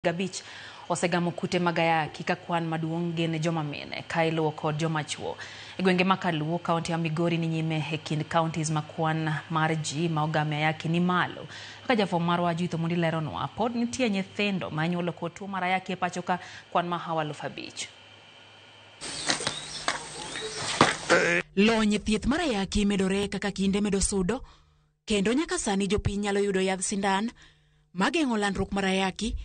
Gabich osegamo kute magayaki kakwan maduong' gin joma mine Kailo kod joma chuo. Gwenge makaluo kaunti ya Migori ni nyime e kind counties makwan mar ji ma ogame ayaki ni malo. Kaka jafwambo marwa Judith Omondi leronwa, pod nitie nyithindo ma nyuolo kod tuo mar ayaki e pacho ka kwan mahawa 5,000. Lony thieth mar ayaki medore kaka kinde medo sudo, kendo nyaka sani jopiny nyalo yudo yadh sindan mageng'o landruok mar ayaki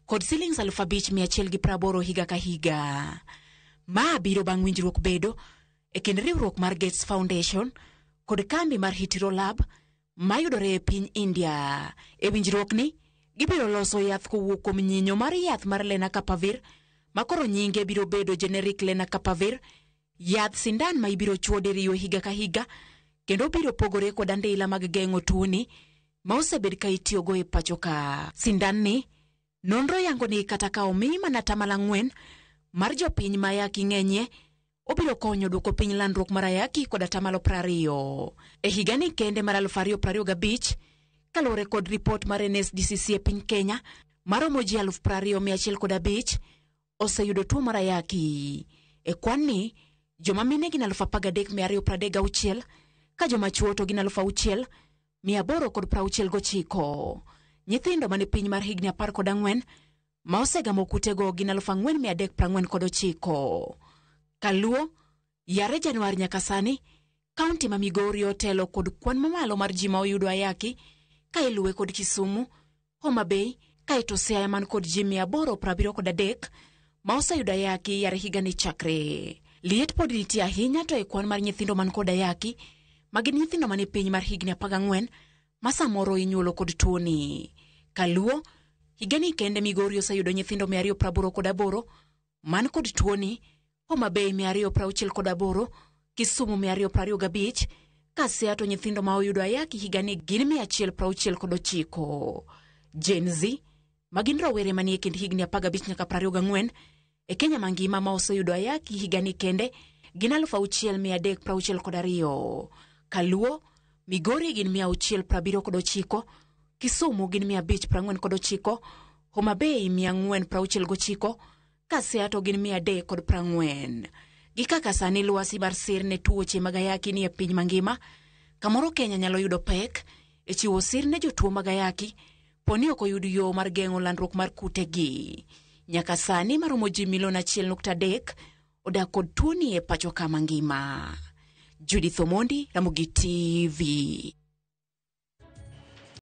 kod shillings 5,180 higa ka higa. Ma biro bang' winjruok bedo e kind riwruok mar Gates Foundation kod kambi mar Hitiro Lab mayudore e piny India. E winjruok ni, gibiro loso yath kowuok kuom nyinyo mar yath mar Lenacapavir, makoro nyinge biro bedo generic Lenacapavir, yath sindan ma ibiro chuo diriyo higa ka higa, kendo biro pogore kod andila mag geng'o tuoni ma osebed ka itiyogo e pacho ka. Sindan ni nonro yango ni kata ka omi mana 4% mar jopiny ma ayaki ng'enyie, obiro konyo duoko piny landruok mar ayaki kod 20%. E higa ni kende mar 2025, kalore kod ripot mar NSDCC e piny Kenya, maromo ji 20,105 oseyudo tuo mar ayaki. E kwan ni, joma mine gin 13,236, ka joma chuo to gin 6,869. Nyithindo mane piny mar higni 14 ma osegamo kutego gin 4,349. Kaluo, yare Januari nyaka sani, kaunti ma Migori otelo kod kwan mamalo mar ji ma oyudo ayaki, ka iluwe kod Kisumu, Homa Bay, kaeto Siaya man kod ji 873 ma oseyudo ayaki yare higa ni chakre. Liet pod nitie ahinya to e kwan mar nyithindo man kod ayaki, magin nyithindo mane piny mar higni 14 ma samoro inyuolo kod tuoni. Kaluo, higa ni kende Migori oseyudo nyithindo 288 man kod tuoni, Homa Bay 268, Kisumu 225, ka Siaya to nyithindo ma oyudo ayaki higa ni gin 169. Gen Z, magin rowere manie kind higni 15 nyaka 24, e Kenya mangima ma oseyudo ayaki higa ni kende gin 6,362. Kaluo, Migori gin 679, Kisumu gin 549, Homa Bay 469, ka Siaya to gin 340. Gi kaka sani lwasi mar sir ne tuoche mag ayaki ni e piny mangima, kamoro Kenya nyalo yudo pek e chiwo sir ne jotuo mag ayaki poni ok oyud yo mar geng'o landruok mar kutegi. Nyaka sani maromo ji 1.3 odak kod tuoni e pacho ka mangima. Judith Omondi, Ramogi TV.